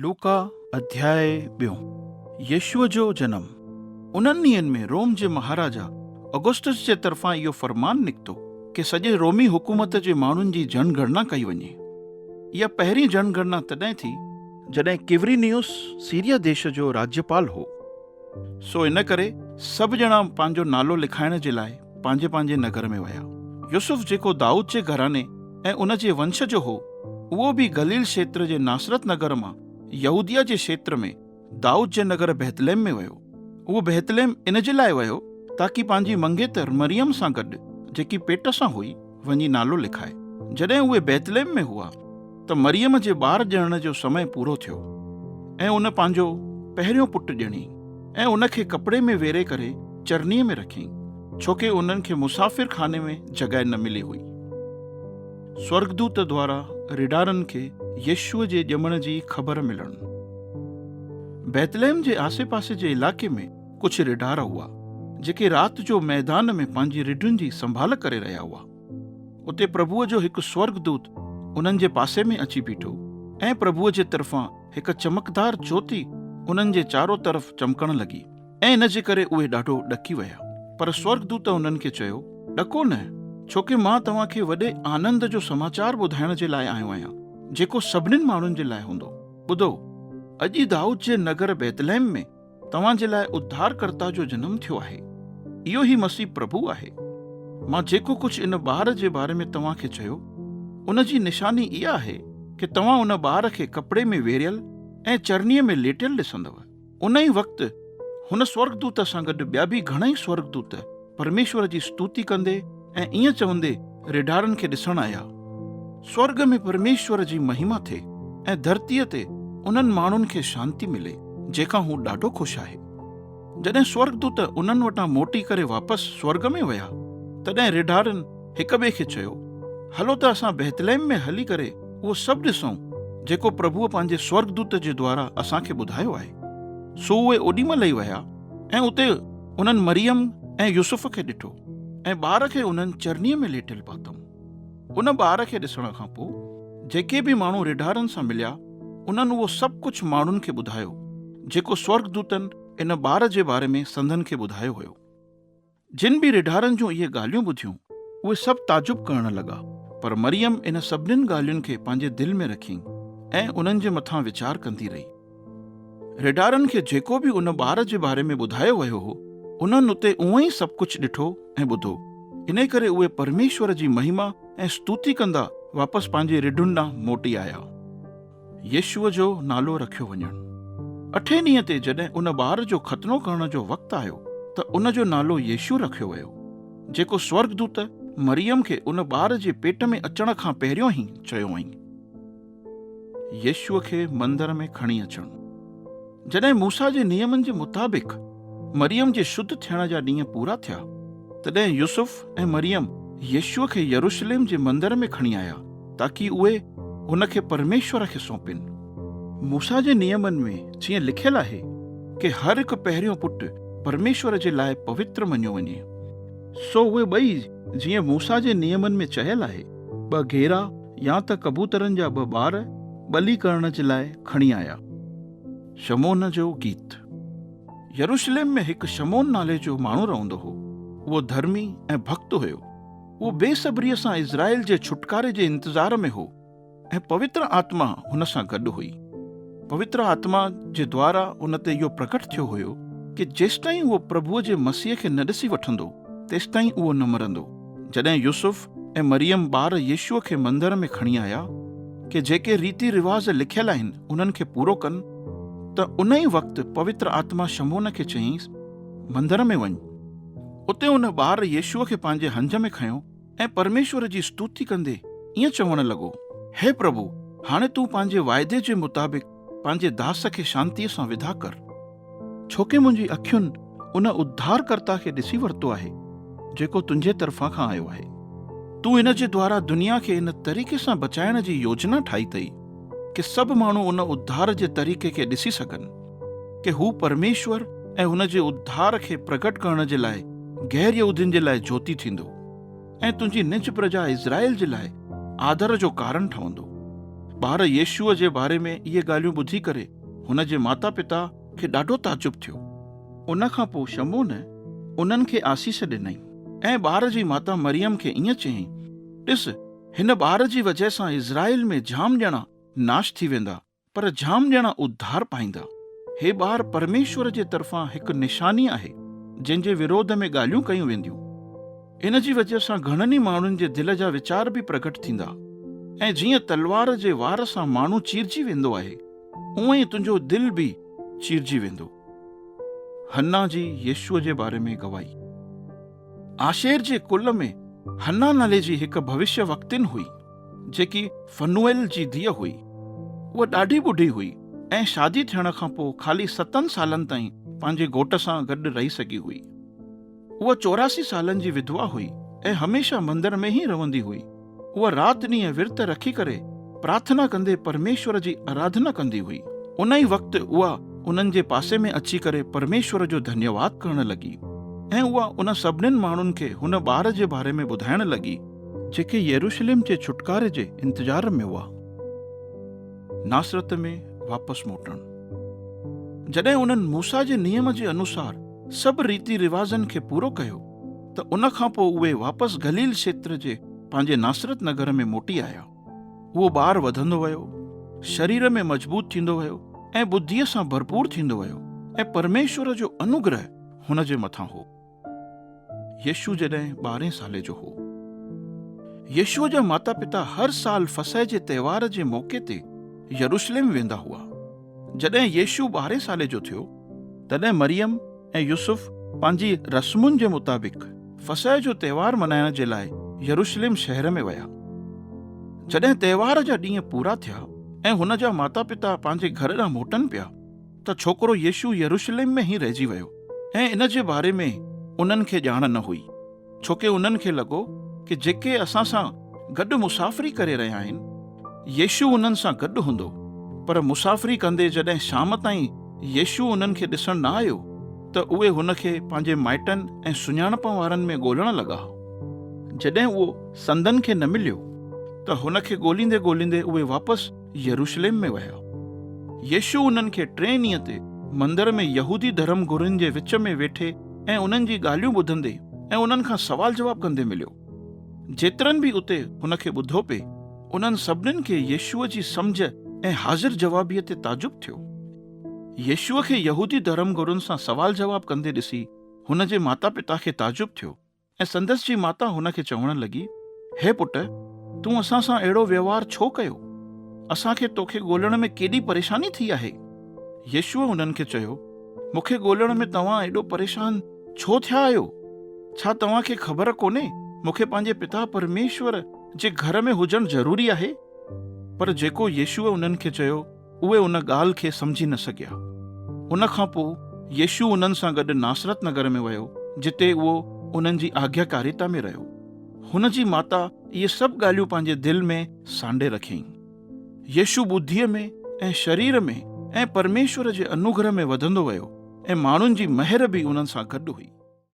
लूका अध्याय 2। यीशुअ जो जनम। उन्हनि ॾींहंनि में रोम जे महाराजा ऑगस्टस जे तरफ़ां इहो फरमान निकितो कि सॼे रोमी हुकूमत जे माण्हुनि जी जनगणना कई वञे। इहा पहिरीं जनगणना तॾहिं थी जॾहिं क्विरिनियुस सीरिया देश जो राज्यपाल हो। सो इन करे सभु ॼणा पंहिंजो नालो लिखाइण जे लाइ पंहिंजे पंहिंजे नगर में विया। यूसुफ जेको दाऊद जे घराने ऐं उन जे वंश जो हो, उहो बि गलील क्षेत्र जे नासरत नगर मां यहूदिया जे क्षेत्र में दाऊद जे नगर बेतलेहम में वियो। उहो बेतलेहम इन जे लाइ वियो ताकि पंहिंजी मंगेतर मरियम सां गॾु, जेकी पेट सां हुई, वञी नालो लिखाए। जॾहिं उहे बेतलेहम में हुआ त मरियम जे ॿार ॼणण जो समय पूरो थियो ऐं उन पंहिंजो पहिरियों पुटु ॼणी ऐं उनखे कपिड़े में वेरे करे चरनीअ में रखियईं, छोकी उन्हनि खे मुसाफ़िर खाने में जॻहि न मिली हुई। स्वर्गदूत द्वारा रिडारनि खे यीशुअ जे ॼमण जी ख़बर मिलणु। बेतलेहम जे आसे पासे जे इलाइक़े में कुझु रिडार हुआ जेके राति जो मैदान में पंहिंजी रिढुनि जी संभाल करे रहिया हुआ। उते प्रभुअ जो हिकु स्वर्गदूत उन्हनि जे पासे में अची बीठो ऐं प्रभुअ जे तरफ़ां हिकु चमकदार ज्योति उन्हनि जे चारो तरफ़ चमकण लॻी ऐं इन जे करे उहे ॾाढो ॾकी विया। पर स्वर्गदूत उन्हनि खे चयो, ॾको न, छोकी मां तव्हांखे वॾे आनंद जो समाचार ॿुधाइण जे लाइ आयो आहियां, जेको सभिनीनि माण्हुनि जे लाइ हूंदो। ॿुधो, अॼु दाऊद जे नगर बेतलेहम में तव्हां जे लाइ उद्धारकर्ता जो जनम थियो आहे। इहो ई मसीह प्रभु आहे। मां जेको कुझु इन ॿार जे बारे में तव्हांखे चयो, उन जी निशानी इहा आहे कि तव्हां उन ॿार खे कपिड़े में वेरियल ऐं चरनीअ में लेटियल ॾिसंदव। उन ई वक़्तु हुन स्वर्गदूत सां गॾु ॿिया बि घणेई स्वर्गदूत परमेश्वर जी स्तुति कंदे ऐं ईअं चवंदे रिडारनि खे ॾिसण आया, स्वर्ग में परमेश्वर जी महिमा थिए ऐं धरतीअ ते उन्हनि माण्हुनि खे शांती मिले जंहिंखां हू ॾाढो ख़ुशि आहे। जॾहिं स्वर्गदूत उन्हनि वटां मोटी करे वापसि स्वर्ग में विया, तॾहिं रिडारनि हिक ॿिए खे चयो, हलो त असां बेतलेहम में हली करे उहो सभु ॾिसूं जेको प्रभुअ पंहिंजे स्वर्गदूत जे द्वारा असांखे ॿुधायो आहे। सो उहे ओॾीमहिल ई विया ऐं उते उन्हनि मरियम ऐं यूसुफ खे ॾिठो ऐं ॿार खे उन्हनि चरनीअ में लेटियल पातऊं। उन ॿार खे ॾिसण खां पोइ जेके बि माण्हू रिडारनि सां मिलिया, उन्हनि उहो सभु कुझु माण्हुनि खे ॿुधायो जेको स्वर्गदूतनि इन ॿार जे बारे में संदनि खे ॿुधायो हुयो। जिन बि रिडारनि जूं इहे ॻाल्हियूं ॿुधियूं, उहे सभु ताजुब करण लॻा, पर मरियम इन सभिनीनि ॻाल्हियुनि खे पंहिंजे दिलि में रखी ऐं उन्हनि जे मथां वीचार कंदी रही। रिडारनि खे जेको बि उन ॿार जे बारे में ॿुधायो वियो हो, उन्हनि उते उहो ई सभु कुझु ॾिठो ऐं ॿुधो। इन करे उहे परमेश्वर जी महिमा ऐं स्तुति कंदा वापसि पंहिंजे रिढुनि ॾांहुं मोटी आया। यीशुअ जो नालो रखियो वञणु। 8 ॾींहं ते जॾहिं उन ॿार जो खतनो करण जो वक़्तु आयो त उन जो नालो यीशु रखियो वियो, जेको स्वर्गदूत मरियम खे उन ॿार जे पेट में अचण खां पहिरियों ई चयो हुई। यीशुअ खे मंदर में खणी अचणु। जॾहिं मूसा जे नियमनि जे मुताबिक़ मरियम जे शुद्ध थियण जा ॾींहं पूरा थिया, तॾहिं यूसुफ ऐं मरियम यीशुअ खे यरूशलेम जे मंदर में खणी आया ताकि उहे हुन खे परमेश्वर खे सौंपनि। मूसा जे नियमनि में जीअं लिखियलु आहे कि हर हिकु पहिरियों पुटु परमेश्वर जे लाइ पवित्र मञियो वञे। सो उहे ॿई, जीअं मूसा जे नियमनि में चयल आहे, 2 घेरा या त कबूतरनि जा 2 ॿार बलि करण जे लाइ खणी आया। शमोन जो गीत। यरूशलेम में हिकु शमोन नाले जो माण्हू रहंदो हो। उहो धर्मी ऐं भक्त हुयो। उहो बेसब्रीअ सां इज़राइल जे छुटकारे जे इंतज़ार में हो ऐं पवित्र आत्मा हुन सां गॾु हुई। पवित्र आत्मा जे द्वारा उन ते इहो प्रकट थियो हुयो कि जेसिताईं उहो प्रभुअ जे मसीह खे न ॾिसी वठंदो, तेसिताईं उहो न मरंदो। जॾहिं यूसुफ ऐं मरियम ॿार यीशुअ खे मंदर में खणी आया कि जेके रीति रिवाज़ लिखियल आहिनि उन्हनि खे पूरो कनि, त उन ई वक़्तु पवित्र आत्मा शमोन खे चयईंसि, मंदर में वञ। उते उन ॿार यीशुअ खे पंहिंजे हंज में खयो ऐं परमेश्वर जी स्तुति कंदे ईअं चवण लॻो, हे प्रभु, हाणे तूं पंहिंजे वाइदे जे मुताबिक़ पंहिंजे दास खे शांतीअ सां विदा कर, छोकी मुंहिंजी अखियुनि उन उद्धारकर्ता खे ॾिसी वरितो आहे जेको तुंहिंजे तरफ़ां खां आयो आहे। तूं इन जे द्वारा दुनिया खे इन तरीक़े सां बचाइण जी योजना ठाही अथई कि सभु माण्हू उन उद्धार जे तरीक़े खे ॾिसी सघनि कि हू परमेश्वर ऐं हुन जे उद्धार खे प्रकट करण जे लाइ गैर यहूदियुनि जे लाइ ज्योति थींदो ऐं तुंहिंजी निज प्रजा इज़राइल जे लाइ आदर जो कारण ठहंदो। ॿार येशूअ जे बारे में इहे ॻाल्हियूं ॿुधी करे हुन जे माता पिता खे ॾाढो ताजुब थियो। उन खां पोइ शमून उन्हनि खे आसीस ॾिनई ऐं ॿार जी माता मरियम खे ईअं चयईं, ॾिस, हिन ॿार जी वजह सां इज़राइल में जाम ॼणा नाश थी वेंदा, पर जाम ॼणा उद्धार पाईंदा। हे ॿार परमेश्वर जे तरफ़ां हिकु निशानी आहे जंहिंजे विरोध में ॻाल्हियूं कयूं वेंदियूं। इन जी वजह सां घणनि ई माण्हुनि जे दिल जा वीचार बि प्रकट थींदा, ऐं जीअं तलवार जे वार सां माण्हू चीरजी वेंदो आहे, उअं ई तुंहिंजो दिल बि चीरजी वेंदो। हन्ना जी येशूअ जे बारे में गवाही। आशेर जे कुल में हन्ना नाले जी हिकु भविष्य वक्तिन हुई जेकी फनुएल जी धीअ हुई। उहा ॾाढी ॿुढी हुई ऐं शादी थियण खां पोइ ख़ाली 7 सालनि ताईं पंहिंजे घोट सां गॾु रही सघी हुई। उहा 84 सालनि जी विधवा हुई ऐं हमेशा मंदर में ई रहंदी हुई। उहा राति ॾींहुं विर्त रखी करे प्रार्थना कंदे परमेश्वर जी आराधना कंदी हुई। उन ई वक़्तु उहा उन्हनि जे पासे में अची करे परमेश्वर जो धन्यवाद करण लॻी ऐं उहा उन सभिनीनि माण्हुनि खे हुन ॿार जे बारे में ॿुधाइण लॻी जेके यरूशलेम जे छुटकारे जे इंतजार में हुआ। नासरत में वापसि मोटणु। जॾहिं उन्हनि मूसा जे नियम जे अनुसार सभु रीति रिवाजनि खे पूरो कयो त उन खां पोइ उहे वापसि गलील क्षेत्र जे पंहिंजे नासरत नगर में मोटी आया। उहो ॿारु वधंदो वियो, शरीर में मज़बूत थींदो वियो ऐं बुद्धीअ सां भरपूर थींदो वियो ऐं परमेश्वर जो अनुग्रह हुन जे मथां हो। येशू जॾहिं 12 साले जो हो, येशूअ जा माता पिता हर साल फसह जे त्योहार जे मौके ते यरूशलेम वेंदा हुआ। जॾहिं येशू 12 साले जो थियो, तॾहिं मरियम ऐं यूसुफ पंहिंजी रस्मुनि जे मुताबिक़ फसह जो त्योहार मल्हाइण जे लाइ यरूशलेम शहर में विया। जॾहिं त्योहार जा ॾींहं पूरा थिया ऐं हुन जा माता पिता पंहिंजे घर ॾांहुं मोटनि पिया, त छोकिरो येशू यरूशलेम में ई रहिजी वियो ऐं इन जे बारे में उन्हनि खे ॼाण न हुई, छोकी उन्हनि खे लॻो कि जेके असां सां गॾु मुसाफ़िरी करे रहिया आहिनि, येशू उन्हनि सां गॾु हूंदो। पर मुसाफ़िरी कंदे जॾहिं शाम ताईं येशू उन्हनि खे ॾिसण न आयो, त उहे हुन खे पंहिंजे माइटनि ऐं सुञाणप वारनि में ॻोल्हण लॻा। जॾहिं उहो संदनि खे न मिलियो, त हुन खे ॻोल्हींदे ॻोल्हींदे उहे वापसि यरूशलेम में विया। येशू उन्हनि खे 3 ॾींहं ते मंदर में यहूदी धर्म गुरुनि जे विच में वेठे ऐं उन्हनि जी ॻाल्हियूं ॿुधंदे ऐं उन्हनि खां सवाल जवाब कंदे मिलियो। जेतिरनि बि उते हुन खे ॿुधो पिए, उन्हनि सभिनीनि खे येशूअ जी सम्झ ऐं हाज़िर जवाबीअ ते ताजुब थियो। येशूअ खे यहूदी धर्म गुरुनि सां सवाल जवाब कंदे ॾिसी हुन जे माता पिता खे ताजुब थियो ऐं संदसि जी माता हुन खे चवण लॻी, हे पुट, तूं असां सां अहिड़ो व्यवहार छो कयो? असांखे तोखे ॻोल्हण में केॾी परेशानी थी आहे। येशूअ हुननि खे चयो, मूंखे ॻोल्हण में तव्हां एॾो परेशान छो थिया आहियो? छा तव्हांखे ख़बर कोन्हे मूंखे पंहिंजे पिता परमेश्वर जे घर में हुजणु ज़रूरी आहे? पर जेको येशूअ उन्हनि खे चयो, उहे उन ॻाल्हि खे सम्झी न सघिया। उन खां पोइ येशू उन्हनि सां गॾु नासरत नगर में वियो, जिते उहो उन्हनि जी आज्ञाकारिता में रहियो। हुन जी माता इहे सभु ॻाल्हियूं पंहिंजे दिलि में सांडे रखियईं। येशू बुद्धीअ में ऐं शरीर में ऐं परमेश्वर जे अनुग्रह में वधंदो वियो ऐं माण्हुनि जी महर बि उन्हनि सां गॾु हुई।